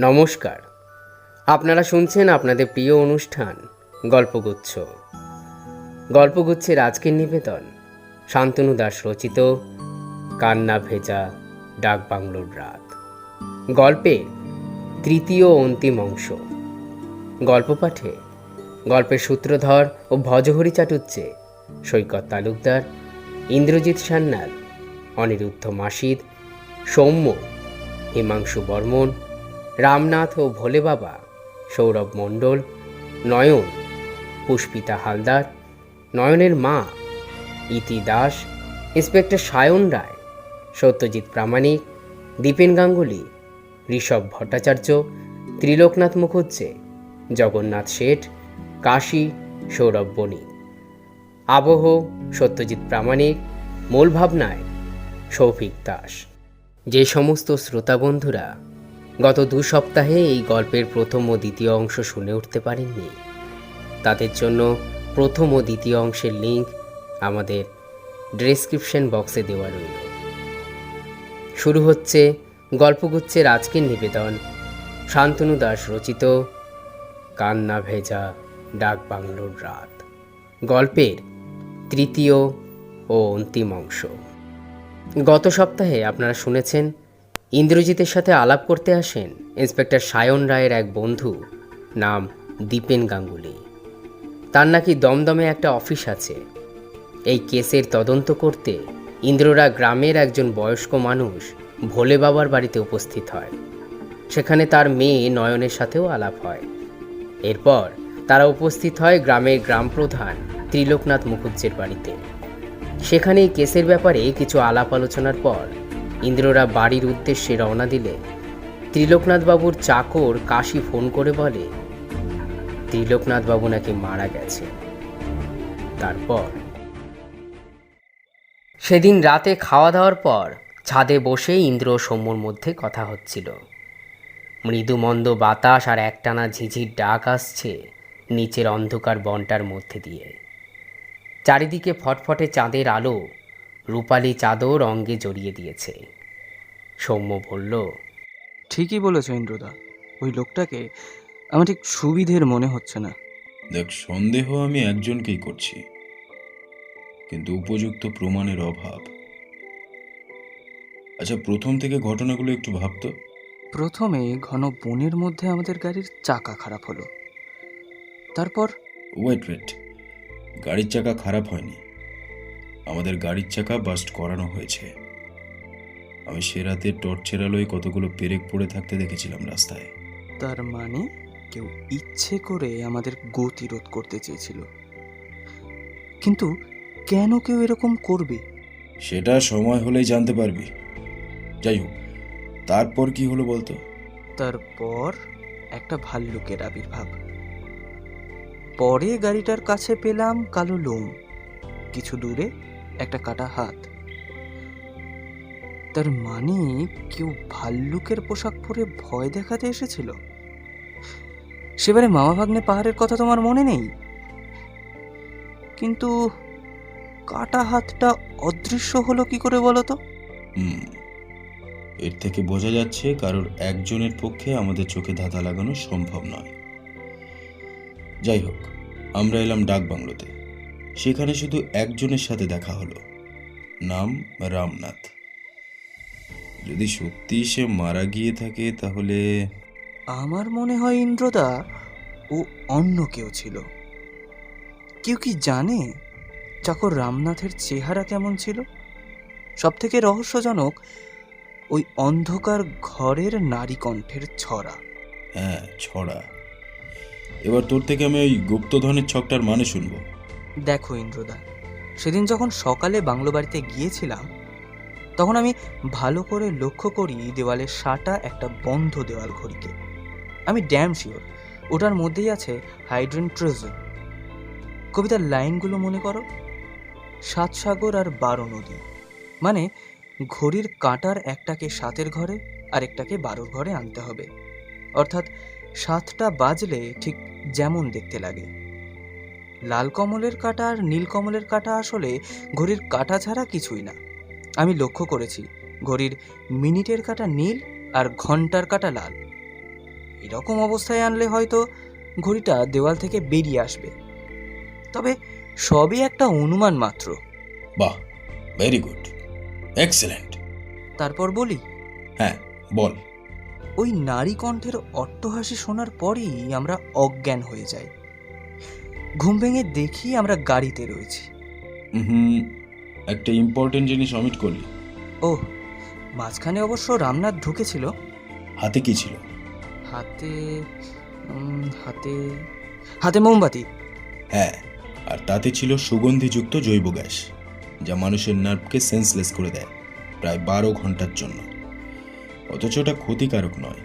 নমস্কার, আপনারা শুনছেন আপনাদের প্রিয় অনুষ্ঠান গল্পগুচ্ছ। গল্পগুচ্ছের আজকের নিবেদন শান্তনু দাস রচিত কান্না ভেজা ডাকবাংলোর রাত, গল্পের তৃতীয় ও অন্তিম অংশ। গল্প পাঠে গল্পের সূত্রধর ও ভজহরি চাটুজ্জে সৈকত তালুকদার, ইন্দ্রজিৎ সান্যাল, অনিরুদ্ধ মাসিদ, সৌম্য, হিমাংশু বর্মন, রামনাথ ও ভোলে বাবা, সৌরভ মণ্ডল, নয়ন, পুষ্পিতা হালদার, নয়নের মা, ইতি দাস, ইন্সপেক্টর সায়ন রায়, সত্যজিৎ প্রামাণিক, দীপেন গাঙ্গুলি, ঋষভ ভট্টাচার্য, ত্রিলোকনাথ মুখুজ্জে, জগন্নাথ শেঠ, কাশী, সৌরভ বণিক। আবহ সত্যজিৎ প্রামাণিক, মূল ভাবনায় শৌভিক দাস। যে সমস্ত শ্রোতা বন্ধুরা গত 2 সপ্তাহে এই গল্পের প্রথম ও দ্বিতীয় অংশ শুনে উঠতে পারেননি, তাদের জন্য প্রথম ও দ্বিতীয় অংশের লিঙ্ক আমাদের ডেসক্রিপশন বক্সে দেওয়া রইল। শুরু হচ্ছে গল্পগুচ্ছের আজকের নিবেদন শান্তনু দাস রচিত কান্না ভেজা ডাকবাংলোর রাত, গল্পের তৃতীয় ও অন্তিম অংশ। গত সপ্তাহে আপনারা শুনেছেন ইন্দ্রজিতের সাথে আলাপ করতে আসেন ইন্সপেক্টর সায়ন রায়ের এক বন্ধু, নাম দীপেন গাঙ্গুলি। তার নাকি দমদমে একটা অফিস আছে। এই কেসের তদন্ত করতে ইন্দ্ররা গ্রামের একজন বয়স্ক মানুষ ভোলে বাবার বাড়িতে উপস্থিত হয়। সেখানে তার মেয়ে নয়নের সাথেও আলাপ হয়। এরপর তারা উপস্থিত হয় গ্রামের গ্রামপ্রধান ত্রিলোকনাথ মুখুজ্জের বাড়িতে। সেখানে এই কেসের ব্যাপারে কিছু আলাপ আলোচনার পর ইন্দ্ররা বাড়ির উদ্দেশ্যে রওনা দিলে ত্রিলোকনাথবাবুর চাকর কাশী ফোন করে বলে ত্রিলোকনাথবাবু নাকি মারা গেছে। তারপর সেদিন রাতে খাওয়া দাওয়ার পর ছাদে বসে ইন্দ্র ও সৌম্যর মধ্যে কথা হচ্ছিল। মৃদুমন্দ বাতাস আর একটানা ঝিঝির ডাক আসছে নিচের অন্ধকার বনটার মধ্যে দিয়ে। চারিদিকে ফটফটে চাঁদের আলো রূপালী চাদর অঙ্গে জড়িয়ে দিয়েছে। সৌম্য বলল, ঠিকই বলেছ ইন্দ্রদা, ওই লোকটাকে আমার ঠিক সুবিধের মনে হচ্ছে না। দেখ, সন্দেহ আমি একজনকেই করছি, কিন্তু উপযুক্ত প্রমাণের অভাব। আচ্ছা, প্রথম থেকে ঘটনাগুলো একটু ভাবতো। প্রথমে ঘন বনের মধ্যে আমাদের গাড়ির চাকা খারাপ হলো। তারপর ওয়েট, গাড়ির চাকা খারাপ হয়নি, আমাদের গাড়ির চাকা বাস্ট করানো হয়েছে। আমি সে রাতে টর্চের আলোয় কতগুলো পেরেক পড়ে থাকতে দেখেছিলাম রাস্তায়। তার মানে কেউ ইচ্ছে করে আমাদের গতিরোধ করতে চেয়েছিল। কিন্তু কেন কেউ এরকম করবে সেটা সময় হলেই জানতে পারবি। যাই হোক, তারপর কি হলো বলতো? তারপর একটা ভাল্লুকের আবির্ভাব। পরে গাড়িটার কাছে পেলাম কালো লোম, কিছু দূরে একটা কাটা হাত। তার মানে কেউ ভাল্লুকের পোশাক পরে ভয় দেখাতে এসেছিল। সেবারে মামা ভাগ্নে পাহাড়ের কথা তোমার মনে নেই? কিন্তু কাটা হাতটা অদৃশ্য হলো কি করে বলো তো? এর থেকে বোঝা যাচ্ছে কারোর একজনের পক্ষে আমাদের চোখে ধাঁধা লাগানো সম্ভব নয়। যাই হোক, আমরা এলাম ডাক বাংলোতে। সেখানে শুধু একজনের সাথে দেখা হলো, নাম রামনাথ। যদি সত্যি সে মারা গিয়ে থাকে তাহলে আমার মনে হয় ইন্দ্রদা, ও অন্য কেউ ছিল। কেউ কি জানে চাকর রামনাথের চেহারা কেমন ছিল? সব থেকে রহস্যজনক ওই অন্ধকার ঘরের নারী কণ্ঠের ছড়া। হ্যাঁ, ছড়া। এবার তোর থেকে আমি ওই গুপ্তধনের ছকটার মানে শুনবো। দেখো ইন্দ্রদা, সেদিন যখন সকালে বাংলো বাড়িতে গিয়েছিলাম তখন আমি ভালো করে লক্ষ্য করি দেওয়ালের সাটা একটা বন্ধ দেওয়াল ঘড়িকে। আমি ড্যাম শিওর ওটার মধ্যেই আছে হাইড্রেন ট্রেজার। কবিতার লাইনগুলো মনে করো, 7 সাগর আর 12 নদী, মানে ঘড়ির কাঁটার একটাকে 7-এর ঘরে আর একটাকে 12-র ঘরে আনতে হবে। অর্থাৎ 7টা বাজলে ঠিক যেমন দেখতে লাগে। লাল কমলের কাঁটা আর নীল কমলের কাঁটা আসলে ঘড়ির কাঁটা ছাড়া কিছুই না। আমি লক্ষ্য করেছি ঘড়ির মিনিটের কাঁটা নীল আর ঘন্টার কাঁটা লাল। এরকম অবস্থায় আনলে হয়তো ঘড়িটা দেওয়াল থেকে বেরিয়ে আসবে। তবে সবই একটা অনুমান মাত্র। বাহ, ভেরি গুড, এক্সেলেন্ট। তারপর বলি, হ্যাঁ বল। ওই নারী কণ্ঠের অট্টহাসি শোনার পরেই আমরা অজ্ঞান হয়ে যাই। ঘুম ভেঙে দেখি আমরা গাড়িতে রয়েছি। একটা ইম্পর্টেন্ট জিনিস অমিট করলি। ও, মাঝখানে অবশ্য রামনাথ ঢুকেছিল। হাতে কি ছিল? হাতে হাতে হাতে মোমবাতি। হ্যাঁ, আর তাতে ছিল সুগন্ধিযুক্ত জৈব গ্যাস, যা মানুষের নার্ভকে সেন্সলেস করে দেয় প্রায় 12 ঘন্টার জন্য। অথচ ওটা ক্ষতিকারক নয়।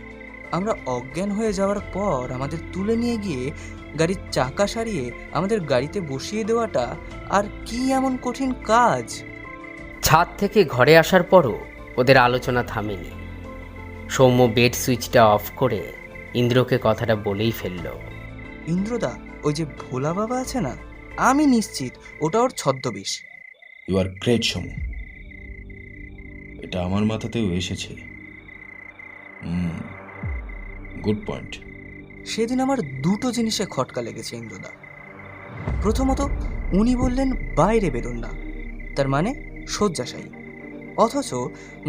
আমরা অজ্ঞান হয়ে যাওয়ার পর আমাদের তুলে নিয়ে গিয়ে গাড়ির চাকা সারিয়ে আমাদের গাড়িতে বসিয়ে দেওয়াটা আর কি এমন কঠিন কাজ? ছাদ থেকে ঘরে আসার পরও ওদের আলোচনা থামেনি। সৌম্য বেড সুইচটা অফ করে ইন্দ্রকে কথাটা বলেই ফেলল। ইন্দ্রদা, ওই যে ভোলা বাবা আছে না, আমি নিশ্চিত ওটা ওর ছদ্মবেশ। ইউ আর গ্রেট সমু, এটা আমার মাথাতেও এসেছে। Good point. সেদিন আমার দুটো জিনিসে খটকা লেগেছে ইন্দ্রদা। প্রথমত, উনি বললেন বাইরে বেরোন না, তার মানে শয্যাশায়ী। অথচ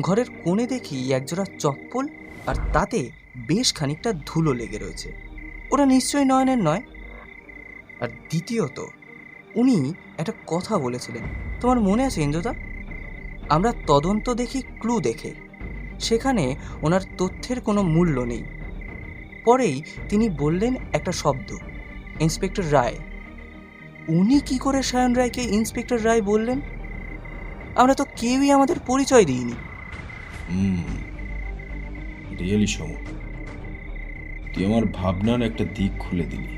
ঘরের কোণে দেখি একজোড়া চপ্পল, আর তাতে বেশ খানিকটা ধুলো লেগে রয়েছে। ওটা নিশ্চয়ই নয়নের নয়। আর দ্বিতীয়ত, উনি একটা কথা বলেছিলেন, তোমার মনে আছে ইন্দ্রদা? আমরা তদন্ত দেখি ক্লু দেখে, সেখানে ওনার তথ্যের কোনো মূল্য নেই। পরেই তিনি বললেন একটা শব্দ, ইন্সপেক্টর রায়। উনি কি করে সায়ন রায়কে ইন্সপেক্টর রায় বললেন? আমরা তো কেউই আমাদের পরিচয় দিইনি। রিয়েলি সমু, তুই আমার ভাবনার একটা দিক খুলে দিলি।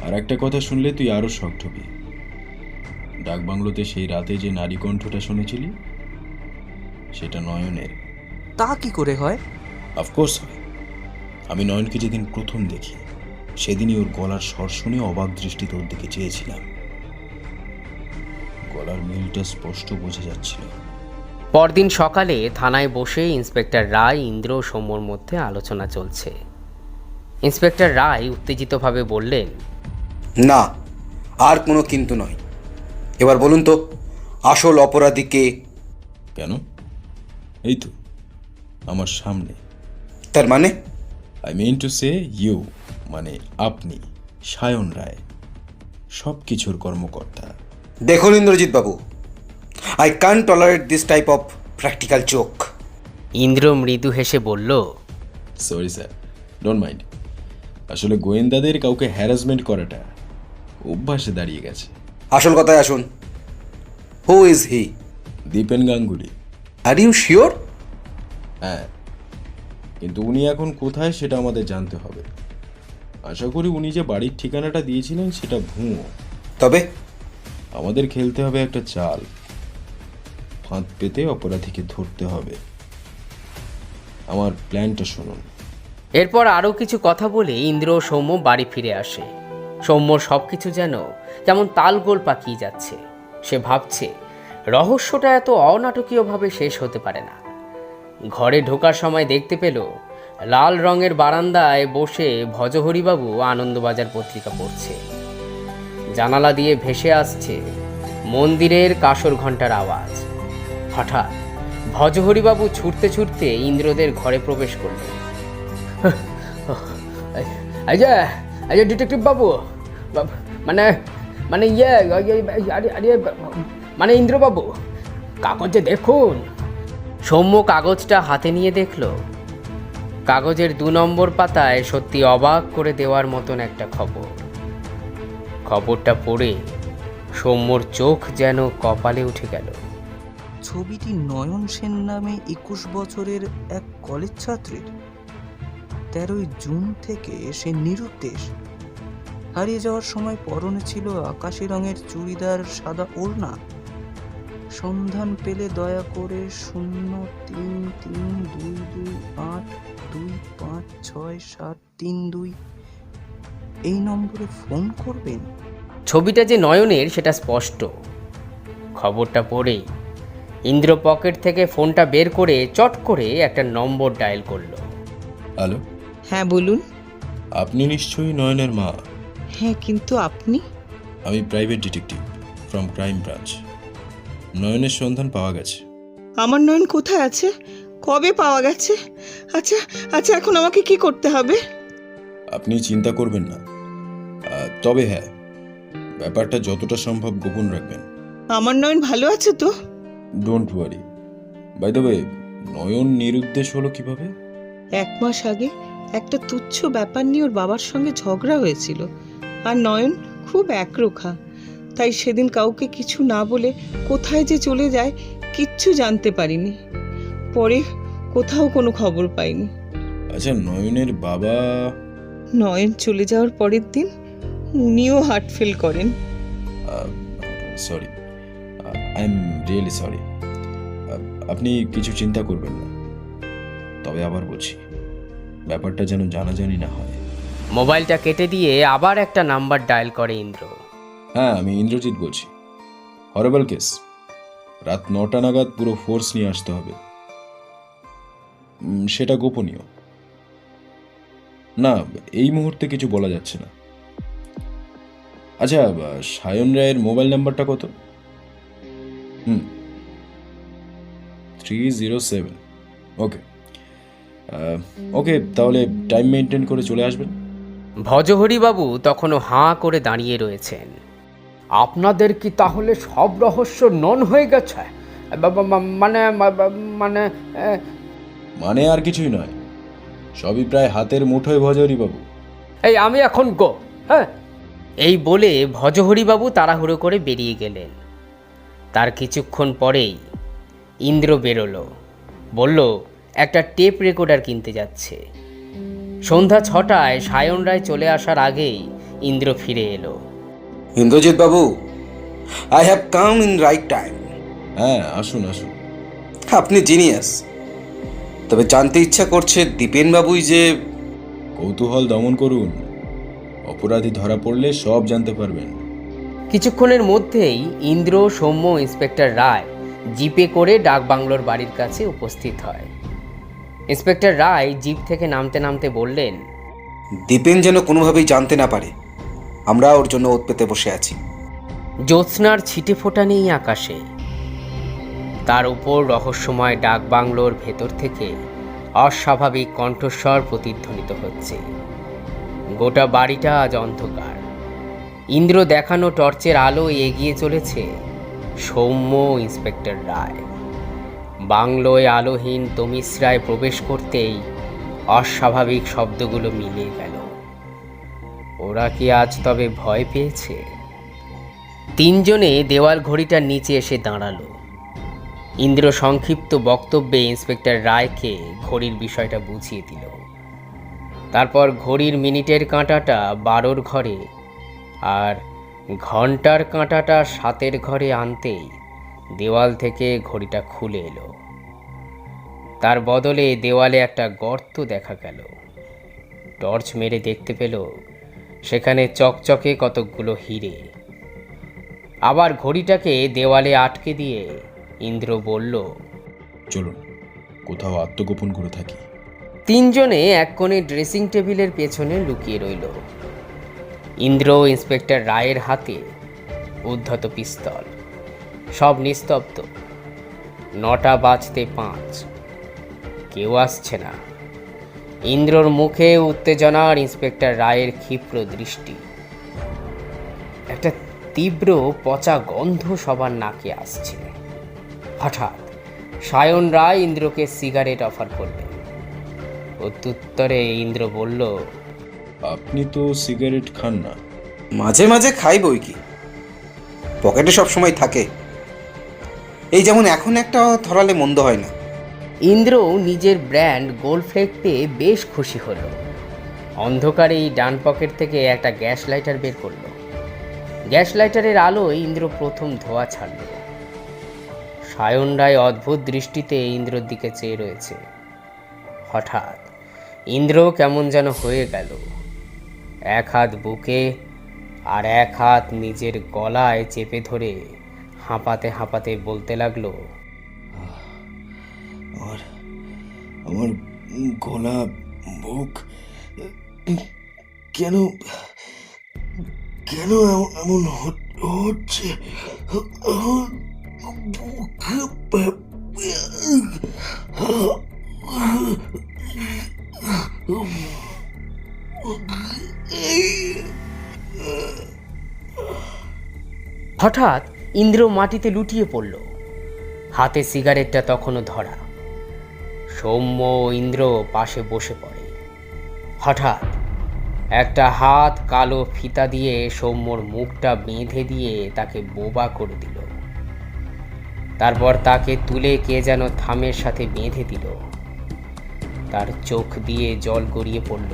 আর একটা কথা শুনলে তুই আরো শক্ট হবি। ডাকবাংলোতে সেই রাতে যে নারী কণ্ঠটা শুনেছিলি, সেটা নয়নের। তা কি করে হয়? অফকোর্স হয়। আমি নয়নকে যেদিন প্রথম দেখি, সেদিনই ওর গলার স্বর শুনে অবাক দৃষ্টিতে ওর দিকে চেয়েছিলাম। গলার মিলটা স্পষ্ট বোঝা যাচ্ছিল। পরদিন সকালে থানায় বসে ইন্সপেক্টর রায়, ইন্দ্র ও সৌম্যর মধ্যে আলোচনা চলছে। ইন্সপেক্টর রায় উত্তেজিতভাবে বললেন, না, আর কোনো কিন্তু নয়। এবার বলুন তো, আসল অপরাধী কে? কেন? এই তো আমার সামনে। তার মানে? I mean to say you, মানে আপনি, সায়ন রায়, সব কিছুর কর্মকর্তা। দেখুন Indrajit babu, I can tolerate this type of practical joke. Indra মৃদু হেসে বলল, সরি স্যার, ডোন্ট মাইন্ড। আসলে গোয়েন্দাদের কাউকে হ্যারাসমেন্ট করাটা অভ্যাসে দাঁড়িয়ে গেছে। আসল কথায় আসুন, who is he? Dipen Ganguly. Are you sure? হ্যাঁ, কিন্তু উনি এখন কোথায় সেটা আমাদের জানতে হবে। আশা করি উনি যে বাড়ির ঠিকানাটা দিয়েছিলেন সেটা ভুয়ো। তবে আমাদের খেলতে হবে একটা চাল, ফাঁদ পেতে অপরাধীকে ধরতে হবে। আমার প্ল্যানটা শুনুন। এরপর আরও কিছু কথা বলে ইন্দ্র ও সৌম্য বাড়ি ফিরে আসে। সৌম্যর সব কিছু যেন কেমন তালগোল পাকিয়ে যাচ্ছে। সে ভাবছে রহস্যটা এত অনাটকীয়ভাবে শেষ হতে পারে না। ঘরে ঢোকার সময় দেখতে পেল লাল রঙের বারান্দায় বসে ভজহরিবাবু আনন্দবাজার পত্রিকা পড়ছে। জানালা দিয়ে ভেসে আসছে মন্দিরের কাসর ঘণ্টার আওয়াজ। হঠাৎ ভজহরিবাবু ছুটতে ছুটতে ইন্দ্রদের ঘরে প্রবেশ করলেন। এই যে ডিটেকটিভ বাবু, মানে মানে মানে ইন্দ্রবাবু, কাগজে দেখুন। সৌম্য কাগজটা হাতে নিয়ে দেখল কাগজের 2 নম্বর পাতায় সত্যি অবাক করে দেওয়ার মতন একটা খবর। খবরটা পড়ে সৌম্যর চোখ যেন কপালে উঠে গেল। ছবিটি নয়ন সেন নামে 21 বছরের এক কলেজ ছাত্রীর। 13ই জুন থেকে সে নিরুদ্দেশ। হারিয়ে যাওয়ার সময় পরনে ছিল আকাশি রঙের চুড়িদার, সাদা ওড়না। সন্ধান পেলে দয়া করে 03322825672 এই নম্বরে ফোন করবেন। ছবিটা যে নয়নের সেটা স্পষ্ট। খবরটা পড়েই ইন্দ্র পকেট থেকে ফোনটা বের করে চট করে একটা নম্বর ডায়াল করলো। হ্যালো, হ্যাঁ বলুন। আপনি নিশ্চয়ই নয়নের মা? হ্যাঁ, কিন্তু আপনি? আমি private detective from crime branch. নয়নের সন্ধান পাওয়া গেছে। আমার নয়ন কোথায় আছে? কবে পাওয়া গেছে? আচ্ছা আচ্ছা, এখন আমাকে কি করতে হবে? আপনি চিন্তা করবেন না, তবে হ্যাঁ, ব্যাপারটা যতটা সম্ভব গোপন রাখবেন। আমার নয়ন ভালো আছে তো? Don't worry. By the way, Nayan নিরুদ্দেশ হলো কিভাবে? 1 মাস আগে একটা তুচ্ছ ব্যাপার নিয়ে ওর বাবার সঙ্গে ঝগড়া হয়েছিল, আর নয়ন খুব একরোখা। তাই সেদিন কাউকে কিছু না বলে কোথায় যে চলে যায় কিচ্ছু জানতে পারিনি। পরে কোথাও কোনো খবর পাইনি। আচ্ছা, নয়নের বাবা? নয়ন চলে যাওয়ার পরের দিন উনিও হার্ট ফেল করেন। Sorry, I am really sorry. আপনি কিছু চিন্তা করবেন না, তবে আবার বলছি, ব্যাপারটা যেন জানাজানি না হয়। মোবাইলটা কেটে দিয়ে আবার একটা নাম্বার ডায়াল করে ইন্দ্র। হ্যাঁ, আমি ইন্দ্রজিৎ বলছি। হরেবল কেস, রাত 9টা নাগাদ পুরো ফোর্স নিয়ে আসতে হবে। সেটা গোপনীয় না, এই মুহূর্তে কিছু বলা যাচ্ছে না। আচ্ছা, সায়ন রায়ের মোবাইল নাম্বারটা কত? 307। ওকে ওকে, তাহলে টাইম মেনটেন করে চলে আসবেন। ভজহরিবাবু তখনও হাঁ করে দাঁড়িয়ে রয়েছেন। আপনাদের কি তাহলে সব রহস্য নন হয়ে গেছে? মানে মানে মানে আর কিছুই নয়, সবই প্রায় হাতের মুঠোয় ভজহরি বাবু। এই আমি এখন গো। হ্যাঁ, এই বলে ভজহরিবাবু তাড়াহুড়ো করে বেরিয়ে গেলেন। তার কিছুক্ষণ পরেই ইন্দ্র বেরোলো, বলল একটা টেপ রেকর্ডার কিনতে যাচ্ছে। সন্ধ্যা 6টায় সায়ন রায় চলে আসার আগেই ইন্দ্র ফিরে এলো। Indrajit babu, I have come in right time. হ্যাঁ, আসুন আসুন। আপনি জিনিয়াস। তবে জানতে ইচ্ছা করছে দীপেন বাবুই যে... কৌতূহল দমন করুন, অপরাধী ধরা পড়লে সব জানতে পারবেন। কিছুক্ষণের মধ্যেই ইন্দ্র, সৌম্য, ইন্সপেক্টর রায় জিপে করে ডাকবাংলোর বাড়ির কাছে উপস্থিত হয়। ইন্সপেক্টর রায় জিপ থেকে নামতে নামতে বললেন, দীপেন যেন কোনোভাবেই জানতে না পারে আমরা ওর জন্য ওত পেতে বসে আছি। জ্যোৎস্নার ছিটে ফোটা নেই আকাশে, তার উপর রহস্যময় ডাকবাংলোর ভেতর থেকে অস্বাভাবিক কণ্ঠস্বর প্রতিধ্বনিত হচ্ছে। গোটা বাড়িটা আজ অন্ধকার। ইন্দ্র দেখানো টর্চের আলো এগিয়ে চলেছে সৌম্য, ইন্সপেক্টর রায়। বাংলোয় আলোহীন তমিশ্রায় প্রবেশ করতেই অস্বাভাবিক শব্দগুলো মিলিয়ে গেল। ওরা কি আজ তবে ভয় পেয়েছে? তিনজনে দেওয়াল ঘড়িটার নিচে এসে দাঁড়ালো। ইন্দ্র সংক্ষিপ্ত বক্তব্যে ইন্সপেক্টর রায়কে ঘড়ির বিষয়টা বুঝিয়ে দিল। তারপর ঘড়ির মিনিটের কাঁটাটা 12-র ঘরে আর ঘন্টার কাঁটাটা 7-এর ঘরে আনতেই দেওয়াল থেকে ঘড়িটা খুলে এলো। তার বদলে দেওয়ালে একটা গর্ত দেখা গেল। টর্চ মেরে দেখতে পেল সেখানে চকচকে কতকগুলো হিরে। আবার ঘড়িটাকে দেওয়ালে আটকে দিয়ে ইন্দ্র বলল, চলুন কোথাও আত্মগোপন করে থাকি। তিনজনে এক কোণে ড্রেসিং টেবিলের পেছনে লুকিয়ে রইল। ইন্দ্র, ইন্সপেক্টর রায়ের হাতে উদ্ধত পিস্তল। সব নিস্তব্ধ। 9টা বাজতে 5। কেউ আসছে না। ইন্দ্রর মুখে উত্তেজনার, ইন্সপেক্টর রায়ের ক্ষিপ্র দৃষ্টি। একটা তীব্র পচা গন্ধ সবার নাকে আসছে। হঠাৎ সায়ন রায় ইন্দ্রকে সিগারেট অফার করলেন। প্রত্যুত্তরে ইন্দ্র বলল, আপনি তো সিগারেট খান না। মাঝে মাঝে খাই বই কি, পকেটে সব সময় থাকে। এই যেমন এখন একটা ধরালে মন্দ হয় না। ইন্দ্র নিজের ব্র্যান্ড গোল্ডফ্লেক পেয়ে বেশ খুশি হলো। অন্ধকারেই ডান পকেট থেকে একটা গ্যাস লাইটার বের করলো। গ্যাস লাইটারের আলোয় ইন্দ্র প্রথম ধোঁয়া ছাড়ল। সায়ন রায় অদ্ভুত দৃষ্টিতে ইন্দ্রর দিকে চেয়ে রয়েছে। হঠাৎ ইন্দ্র কেমন যেন হয়ে গেল। এক হাত বুকে আর এক হাত নিজের গলায় চেপে ধরে হাঁপাতে হাঁপাতে বলতে লাগলো, আমার গলা মুখ কেন কেন এমন হচ্ছে? হঠাৎ ইন্দ্র মাটিতে লুটিয়ে পড়ল, হাতে সিগারেটটা তখনও ধরা। সৌম্য ও ইন্দ্র পাশে বসে পড়ে। হঠাৎ একটা হাত কালো ফিতা দিয়ে সৌম্যর মুখটা বেঁধে দিয়ে তাকে বোবা করে দিল। তারপর তাকে তুলে কে যেন থামের সাথে বেঁধে দিল। তার চোখ দিয়ে জল গড়িয়ে পড়ল।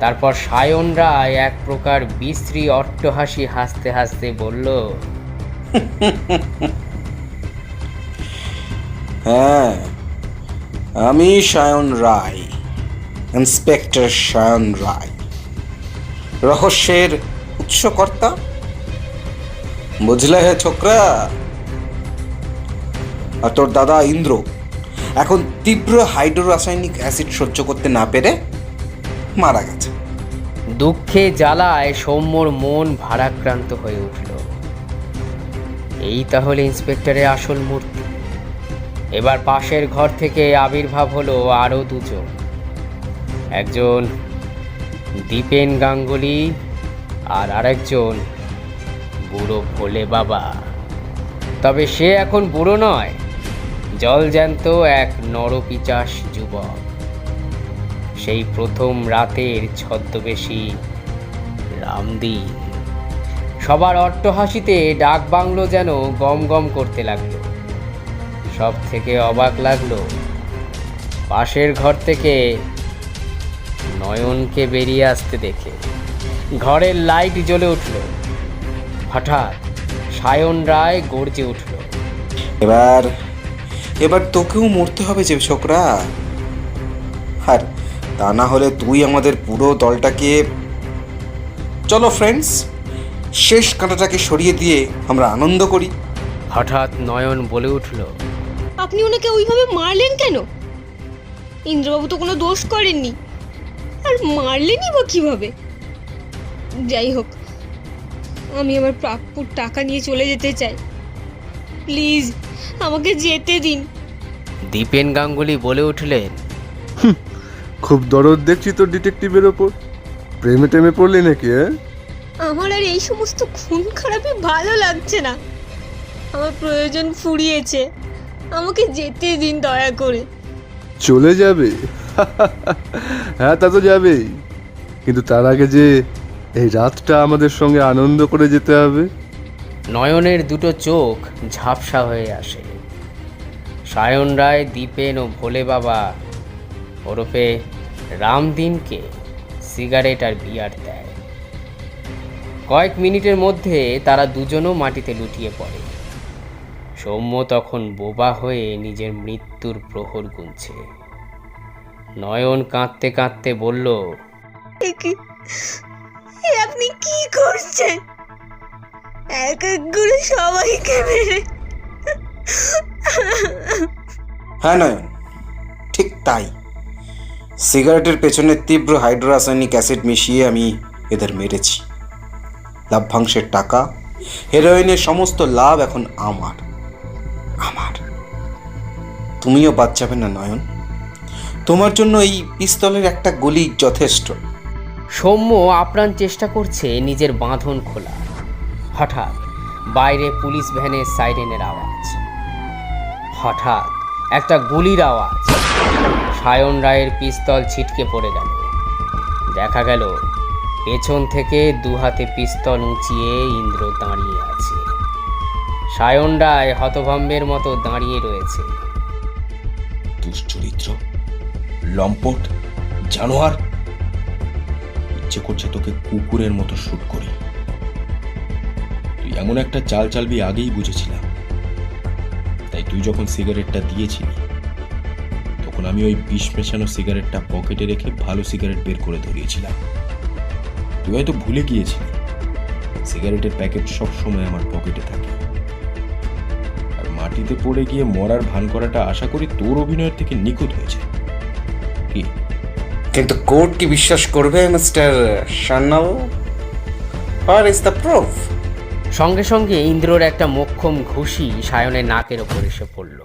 তারপর সায়ন রায় এক প্রকার বিশ্রী অট্টহাসি হাসতে হাসতে বলল, হ্যাঁ, আমি সায়ন রায়, ইন্সপেক্টর সায়ন রায়, রহস্যের উৎসকর্তা। বুঝলে হে ছোকরা? আর তোর দাদা ইন্দ্র এখন তীব্র হাইড্রোরাসায়নিক অ্যাসিড সহ্য করতে না পেরে মারা গেছে। দুঃখে জ্বালায় সৌম্যর মন ভারাক্রান্ত হয়ে উঠল। এই তাহলে ইন্সপেক্টরের আসল মূর্তি। এবার পাশের ঘর থেকে আবির্ভাব হলো আরও দুজন, একজন দীপেন গাঙ্গুলি আর আরেকজন বুড়ো ভোলে বাবা। তবে সে এখন বুড়ো নয়, জলজ্যান্ত এক নরপিচাস যুবক। সেই প্রথম রাতের ছদ্মবেশী রামদিন। সবার অট্টহাসিতে ডাক বাংলো যেন গম গম করতে লাগলো। সব থেকে অবাক লাগলো পাশের ঘর থেকে নয়নকে বেরিয়ে আসতে দেখে। ঘরের লাইট জ্বলে উঠল। হঠাৎ সায়ন রায় গর্জে উঠল, এবার এবার তোকেও মরতে হবে যে ছোকরা। আর তা না হলে তুই আমাদের পুরো দলটাকে, চলো ফ্রেন্ডস, শেষ কাঁটাটাকে সরিয়ে দিয়ে আমরা আনন্দ করি। হঠাৎ নয়ন বলে উঠল, আপনি ওনাকে ওইভাবে মারলেন কেন? ইন্দ্রবাবু তো কোনো দোষ করেননি, আর মারলেনই বা কিভাবে? যাই হোক, আমি আমার প্রাপ্যর টাকা নিয়ে চলে যেতে চাই। প্লিজ আমাকে যেতে দিন। দীপেন গাঙ্গুলি বলে উঠলেন, খুব দরদ দেখছি তোর ডিটেকটিভের ওপর। প্রেমে টেমে পড়লি নাকি? আমার আর এই সমস্ত খুন খারাপি ভালো লাগছে না। আমার প্রয়োজন ফুরিয়েছে, আমাকে যেতে দিন দয়া করে। চলে যাবে? হ্যাঁ, তা তো যাবেই, কিন্তু তার আগে যে এই রাতটা আমাদের সঙ্গে আনন্দ করে যেতে হবে। নয়নের দুটো চোখ ঝাপসা হয়ে আসে। সায়ন রায় দীপেন ও ভোলে বাবা ওরফে রামদিনকে সিগারেট আর বিয়ার দেয়। কয়েক মিনিটের মধ্যে তারা দুজনও মাটিতে লুটিয়ে পড়ে। সৌম্য তখন বোবা হয়ে নিজের মৃত্যুর প্রহর গুনছে। নয়ন কাঁদতে কাঁদতে বলল, আপনি কি করছেন? এক এক করে সবাইকে মেরে। হ্যাঁ নয়ন, ঠিক তাই। সিগারেটের পেছনে তীব্র হাইড্রোরাসায়নিক অ্যাসিড মিশিয়ে আমি এদের মেরেছি। লাভ্যাংশের টাকা, হেরোইনের সমস্ত লাভ এখন আমার। তুমিও বাদ যাবে না নয়ন। তোমার জন্য এই পিস্তলের একটা গুলি যথেষ্ট। সৌম্য আপ্রাণ চেষ্টা করছে নিজের বাঁধন খোলা। হঠাৎ বাইরে পুলিশ ভ্যানের সাইরেনের আওয়াজ। হঠাৎ একটা গুলির আওয়াজ। সায়ন রায়ের পিস্তল ছিটকে পড়ে গেল। দেখা গেল পেছন থেকে দু হাতে পিস্তল উঁচিয়ে ইন্দ্র দাঁড়িয়ে আছে। সায়ন রায় হতভম্বের মতো দাঁড়িয়ে রয়েছে। দুশ্চরিত্র, লম্পট, জানোয়ার, ইচ্ছে করছে তোকে কুকুরের মতো শুট করি। তুই এমন একটা চাল চালবি আগেই বুঝেছিলাম। তাই তুই যখন সিগারেটটা দিয়েছিলি তখন আমি ওই বিষ মেশানো সিগারেটটা পকেটে রেখে ভালো সিগারেট বের করে ধরিয়েছিলাম। তুই হয়তো ভুলে গিয়েছিলি সিগারেটের প্যাকেট সব সময় আমার পকেটে থাকে। আর মাটিতে পড়ে গিয়ে মরার ভান করাটা আশা করি তোর অভিনয়ের থেকে নিখুঁত হয়েছে। কি কিন্তু কোর্ট কি বিশ্বাস করবে মিস্টার সান্যাল? আর ইজ দ্য প্রুফ? সঙ্গে সঙ্গে ইন্দ্রর একটা মোক্ষম ঘুষি সায়নের নাকের ওপর এসে পড়ল।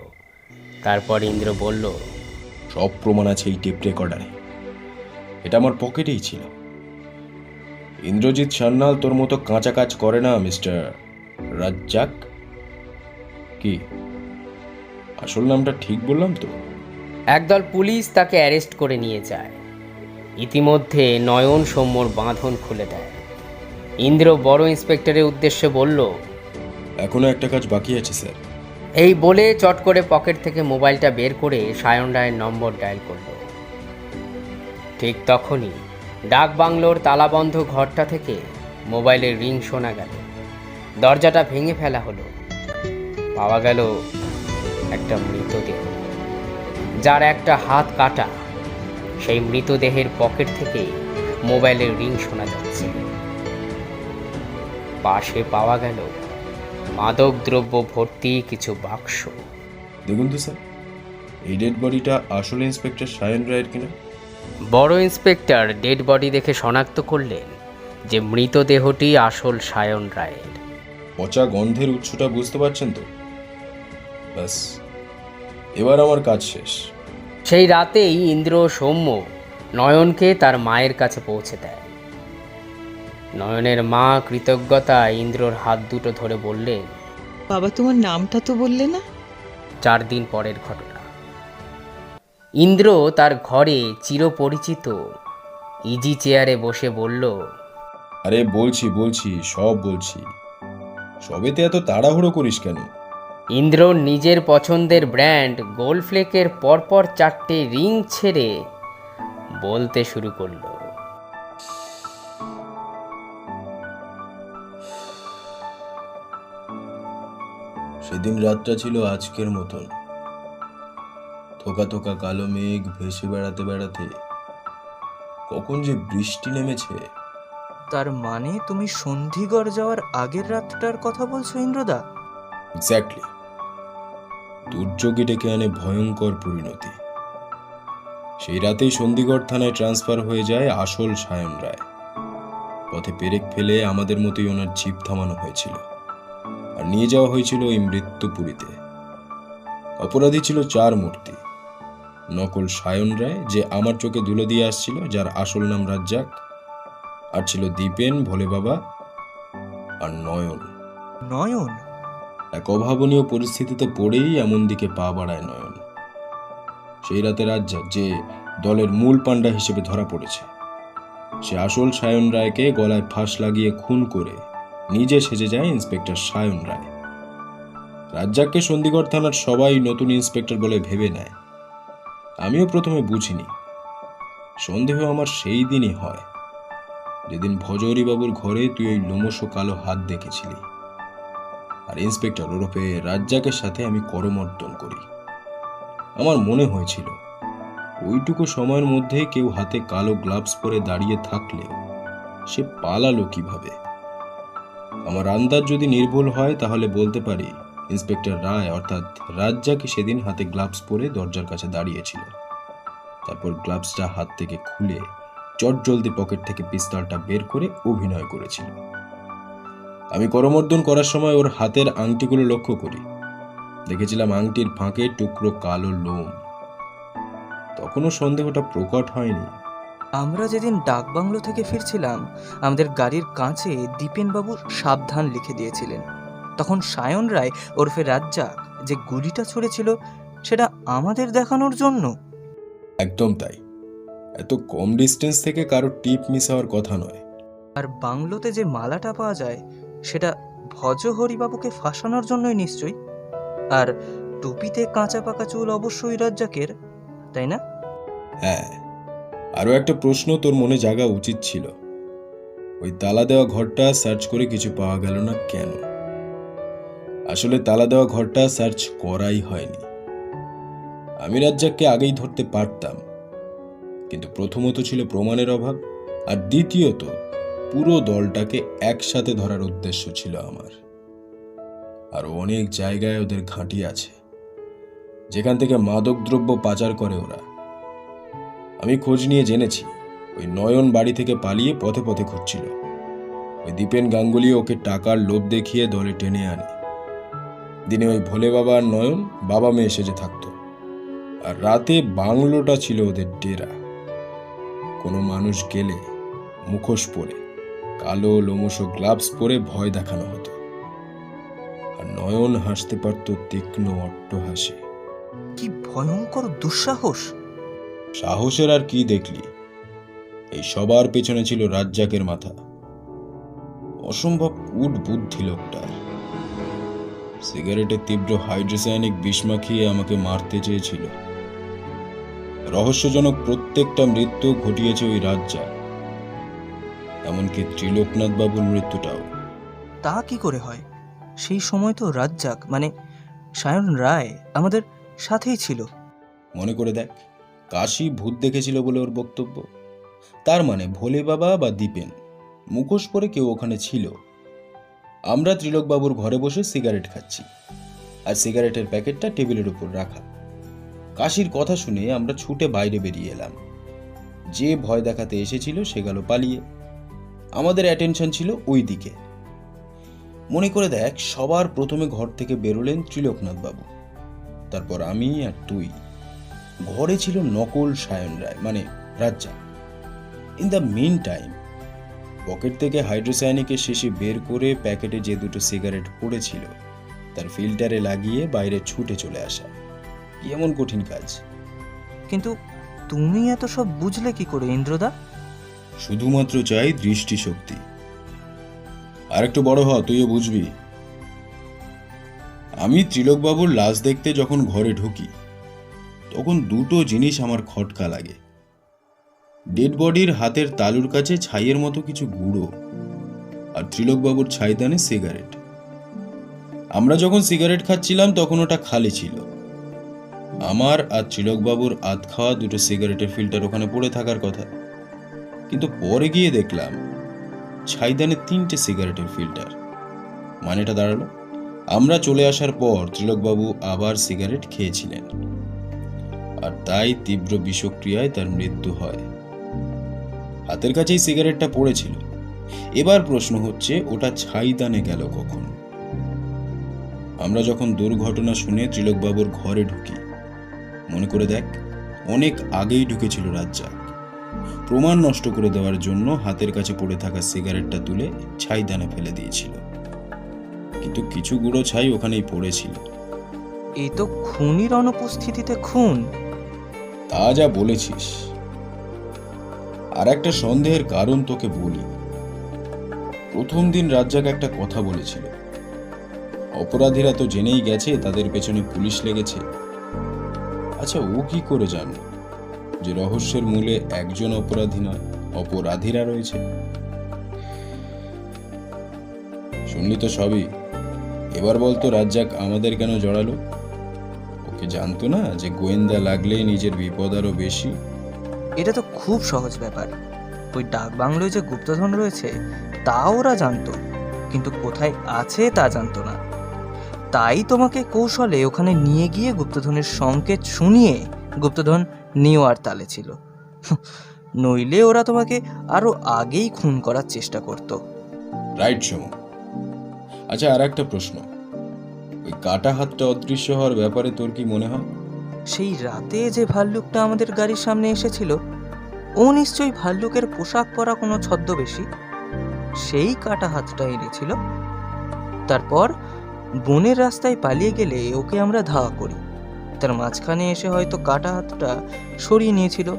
তারপর ইন্দ্র বলল, সব প্রমাণ আছে এই টেপ রেকর্ডারে। এটা আমার পকেটেই ছিল। ইন্দ্রজিৎ সান্যাল তোর মতো কাঁচা কাজ করে না মিস্টার রাজ্জাক। কি আসল নামটা ঠিক বললাম তো? একদল পুলিশ তাকে অ্যারেস্ট করে নিয়ে যায়। ইতিমধ্যে নয়ন সৌম্যর বাঁধন খুলে দেয়। ইন্দ্র বড় ইন্সপেক্টরের উদ্দেশ্যে বলল, এখনো একটা কাজ বাকি আছে স্যার। এই বলে চট করে পকেট থেকে মোবাইলটা বের করে সায়ন রায়ের নম্বর ডায়াল করল। ঠিক তখনই ডাক বাংলোর তালাবন্ধ ঘরটা থেকে মোবাইলের রিং শোনা গেল। দরজাটা ভেঙে ফেলা হলো। পাওয়া গেল একটা মৃতদেহ, যার একটা হাত কাটা। সেই মৃতদেহের পকেট থেকে মোবাইলের রিং শোনা যাচ্ছে। পাশে পাওয়া গেল মাদক দ্রব্য ভর্তি কিছু বাক্স। দেখুন তো স্যার, এই ডেড বডিটা আসলে ইন্সপেক্টর সায়ন রায়ের কিনা। বড় ইন্সপেক্টর ডেড বডি দেখে শনাক্ত করলেন যে মৃতদেহটি আসল সায়ন রায়ের। পচা গন্ধের উৎসটা বুঝতে পারছেন তো? ব্যাস, এবার আমার কাজ শেষ। সেই রাতেই ইন্দ্র ও সৌম্য নয়নকে তার মায়ের কাছে পৌঁছে দেয়। নয়নের মা কৃতজ্ঞতায় ইন্দ্রর হাত দুটো ধরে বললেন, বাবা, তোমার নামটা তো বললে না? 4 দিন পরের ঘটনা। ইন্দ্র তার ঘরে চিরপরিচিত ইজি চেয়ারে বসে বলল, আরে বলছি সব বলছি। সবেতে এত তাড়াহুড়ো করিস কেন? ইন্দ্র নিজের পছন্দের ব্র্যান্ড গোল্ডফ্লেকের পরপর 4টে রিং ছেড়ে বলতে শুরু করলো, সেদিন রাতটা ছিল আজকের মতন। থোকা থোকা কালো মেঘ ভেসে বেড়াতে বেড়াতে কখন যে বৃষ্টি নেমেছে। তার মানে তুমি সন্ধিগড় যাওয়ার আগের রাতটার কথা বলছো ইন্দ্রদা? এক্স্যাক্টলি। দুর্যোগে ডেকে আনে ভয়ঙ্কর পরিণতি। সেই রাতেই সন্ধিগড় থানায় ট্রান্সফার হয়ে যায় আসল সায়ন রায়। পথে পেরেক ফেলে আমাদের মতোই ওনার জিপ থামানো হয়েছিল আর নিয়ে যাওয়া হয়েছিল ওই মৃত্যুপুরীতে। অপরাধী ছিল 4 মূর্তি। নকল সায়ন রায়, যে আমার চোখে ধুলো দিয়ে আসছিল, যার আসল নাম রাজ্জাক। আর ছিল দীপেন, ভোলে বাবা আর নয়ন। নয়ন? এক অভাবনীয় পরিস্থিতিতে পড়েই এমন দিকে পা বাড়ায় নয়ন। সেই রাতে রাজ্জাক, যে দলের মূল পান্ডা হিসেবে ধরা পড়েছে, সে আসল সায়ন রায়কে গলায় ফাঁস লাগিয়ে খুন করে নিজে সেজে যায় ইন্সপেক্টর সায়ন রায়। রাজ্জাককে সন্ধিগড় থানার সবাই নতুন ইন্সপেক্টর বলে ভেবে নেয়। আমিও প্রথমে বুঝিনি। সন্দেহ আমার সেই দিনই হয় যেদিন ভজহরিবাবুর ঘরে তুই ওই লোমশ কালো হাত দেখেছিলি। আর ইন্সপেক্টর ওরফে রাজ্জাকের সাথে আমি করমর্দন করি। আমার মনে হয়েছিল ওইটুকু সময়ের মধ্যে কেউ হাতে কালো গ্লাভস পরে দাঁড়িয়ে থাকলেও সে পালালো কিভাবে। আমার আন্দাজ যদি নির্ভুল হয় তাহলে বলতে পারি ইন্সপেক্টর রায় অর্থাৎ রাজ্জাকই সেদিন হাতে গ্লাভস পরে দরজার কাছে দাঁড়িয়েছিল। তারপর গ্লাভসটা হাত থেকে খুলে চটজলদি পকেট থেকে পিস্তলটা বের করে অভিনয় করেছিল। আমি করমর্দন করার সময় ওর হাতের আংটিগুলো লক্ষ্য করি। দেখেছিলাম আংটির ফাঁকে টুকরো কালো লোম। তখনও সন্দেহটা প্রকট হয়নি। আমরা যেদিন ডাকবাংলো থেকে ফিরছিলাম, আমাদের গাড়ির কাঁচে দীপেনবাবু সাবধান লিখে দিয়েছিলেন। তখন সায়ন রায় ওরফে রাজ্জাক যে গুলিটা ছুড়েছিল, সেটা আমাদের দেখানোর জন্য। একদম তাই। এত কম ডিস্টেন্স থেকে কারো টিপ মিস হওয়ার কথা নয়। আর বাংলোতে যে মালাটা পাওয়া যায়, সেটা ভজহরিবাবুকে ফাঁসানোর জন্যই নিশ্চয়ই। আর টুপিতে কাঁচা পাকা চুল অবশ্যই রাজ্জাকের, তাই না? হ্যাঁ, আরও একটা প্রশ্ন তোর মনে জাগা উচিত ছিল। ওই তালা দেওয়া ঘরটা সার্চ করে কিছু পাওয়া গেল না কেন? আসলে তালা দেওয়া ঘরটা সার্চ করাই হয়নি। আমি রাজ্জাককে আগেই ধরতে পারতাম, কিন্তু প্রথমত ছিল প্রমাণের অভাব, আর দ্বিতীয়ত পুরো দলটাকে একসাথে ধরার উদ্দেশ্য ছিল আমার। আরো অনেক জায়গায় ওদের ঘাঁটি আছে, যেখান থেকে মাদক দ্রব্য পাচার করে ওরা। আমি খোঁজ নিয়ে জেনেছি ওই নয়ন বাড়ি থেকে পালিয়ে পথে পথে ঘুরছিল। ওই দীপেন গাঙ্গুলি ওকে টাকার লোভ দেখিয়ে দলে টেনে আনে। দিনে ওই ভোলে বাবা আর নয়ন বাবা মেয়ে সেজে থাকতো, আর রাতে বাংলোটা ছিল ওদের ডেরা। কোনো মানুষ গেলে মুখোশ পরে, কালো লোমশ গ্লাভস পরে ভয় দেখানো হতো, আর নয়ন হাসতে পারত তীক্ষ্ণ অট্টহাসি। কি ভয়ঙ্কর দুঃসাহস! সাহসের আর কি দেখলি? এই সবার পেছনে ছিল রাজ্জাকের মাথা। অসম্ভব কূট বুদ্ধি লোকটার। সিগারেটে তীব্র হাইড্রোসায়ানিক বিষ মাখিয়ে আমাকে মারতে চেয়েছিল। রহস্যজনক প্রত্যেকটা মৃত্যু ঘটিয়েছে ওই রাজ্জাক, এমনকি ত্রিলোকনাথ বাবুর মৃত্যুটাও। তা কি করে হয়? সেই সময় তো রাজ্জাক মানে সায়ন রায় আমাদের সাথেই ছিল। মনে করে দেখ, কাশি ভূত দেখেছিল বলে ওর বক্তব্য। তার মানে ভোলে বাবা বা দীপেন মুখোশ পরে কেউ ওখানে ছিল। আমরা ত্রিলোকবাবুর ঘরে বসে সিগারেট খাচ্ছি, আর সিগারেটের প্যাকেটটা টেবিলের উপর রাখা। কাশির কথা শুনে আমরা ছুটে বাইরে বেরিয়ে এলাম। যে ভয় দেখাতে এসেছিল সে গেল পালিয়ে। আমাদের অ্যাটেনশন ছিল ওই দিকে। মনে করে দেখ, সবার প্রথমে ঘর থেকে বেরোলেন ত্রিলোকনাথ বাবু, তারপর আমি আর তুই। ঘরে ছিল নকল সায়ন রায় মানে Razzak. In the meantime pocket থেকে হাইড্রোসায়ানিকের শিশি বের করে প্যাকেটে যে দুটো সিগারেট পড়েছিল তার ফিল্টারে লাগিয়ে বাইরে ছুটে চলে আসা। কি এমন কঠিন কাজ? কিন্তু তুমি এত সব বুঝলে কি করে ইন্দ্রদা? শুধুমাত্র চাই দৃষ্টিশক্তি। আর একটু বড় হ, তুইও বুঝবি। আমি ত্রিলোকবাবুর লাশ দেখতে যখন ঘরে ঢুকি তখন দুটো জিনিস আমার খটকা লাগে। ডেড বডির হাতের তালুর কাছে ছাইয়ের মতো কিছু গুঁড়ো, আর ত্রিলোকবাবুর ছাইদানে সিগারেট। আমরা যখন সিগারেট খাচ্ছিলাম তখন ওটা খালি ছিল। আমার আর ত্রিলোকবাবুর আধ খাওয়া দুটো সিগারেটের ফিল্টার ওখানে পড়ে থাকার কথা, কিন্তু পরে গিয়ে দেখলাম ছাইদানে 3টে সিগারেটের ফিল্টার। মানেটা দাঁড়ালো, আমরা চলে আসার পর ত্রিলোকবাবু আবার সিগারেট খেয়েছিলেন, আর তাই তীব্র বিষক্রিয়ায় তার মৃত্যু হয়। হাতের কাছেই সিগারেটটা পড়েছিল। এবার প্রশ্ন হচ্ছে, ওটা ছাইদানে গেল কখন? আমরা যখন দুর্ঘটনা শুনে ত্রিলোকবাবুর ঘরে ঢুকি, মনে করে দেখ, অনেক আগেই ঢুকেছিল রাজ্জাক। প্রমাণ নষ্ট করে দেওয়ার জন্য হাতের কাছে পড়ে থাকা সিগারেটটা তুলে ছাইদানে ফেলে দিয়েছিল, কিন্তু কিছু গুঁড়ো ছাই ওখানেই পড়েছিল। এই তো খুনির অনুপস্থিতিতে খুন। তা যা বলেছিস। আর একটা সন্দেহের কারণ তোকে বলি। প্রথম দিন রাজ্জাক একটা কথা বলেছিল, অপরাধীরা তো জেনেই গেছে তাদের পেছনে পুলিশ লেগেছে। আচ্ছা, ও কি করে জানল যে রহস্যের মূলে একজন অপরাধী নয়, অপরাধীরা রয়েছে? শুনলি তো সবই। এবার বলতো, রাজ্জাক আমাদের কেন জড়ালো? ওকে জানতো না যে গোয়েন্দা লাগলেই নিজের বিপদ আরো বেশি? এটা তো খুব সহজ ব্যাপার। ওই ডাক বাংলোয় যে গুপ্তধন রয়েছে তা ওরা জানতো, কিন্তু কোথায় আছে তা জানতো না। তাই তোমাকে কৌশলে ওখানে নিয়ে গিয়ে গুপ্তধনের সংকেত শুনিয়ে গুপ্তধন নেওয়ার তালে ছিল। নইলে ওরা তোমাকে আরো আগেই খুন করার চেষ্টা করত। রাইট সমু। আচ্ছা, আর একটা প্রশ্ন, ওই কাটা হাতটা অদৃশ্য হওয়ার ব্যাপারে তোর কি মনে হয়? সেই রাতে যে ভাল্লুকটা আমাদের গাড়ির সামনে এসেছিল, ও নিশ্চয়ই ভাল্লুকের পোশাক পরা কোনো ছদ্মবেশী। সেই কাটা হাতটা এনেছিল। তারপর বনের রাস্তায় পালিয়ে গেলে ওকে আমরা ধাওয়া করি। তার মাঝখানে এসে হয়তো কাটা হাতটা সরিয়ে নিয়েছিল।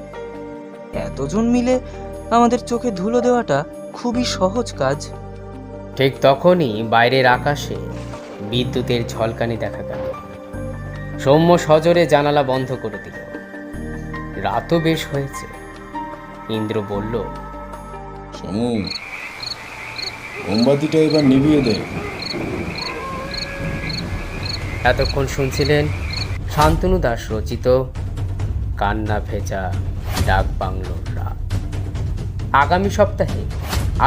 এতজন মিলে আমাদের চোখে ধুলো দেওয়াটা খুবই সহজ কাজ। ঠিক তখনই বাইরের আকাশে বিদ্যুতের ঝলকানি দেখা গেল। সৌম্য সজোরে জানালা বন্ধ করে দিল। রাতও বেশ হয়েছে। ইন্দ্র বলল, সমু, মোমবাতিটা এবার নিভিয়ে দে। এতক্ষণ শুনছিলেন শান্তনু দাস রচিত কান্না ভেজা ডাক বাংলোর রাত। আগামী সপ্তাহে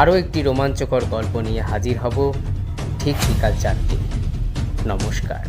আরও একটি রোমাঞ্চকর গল্প নিয়ে হাজির হব ঠিক বিকাল 4টে। নমস্কার।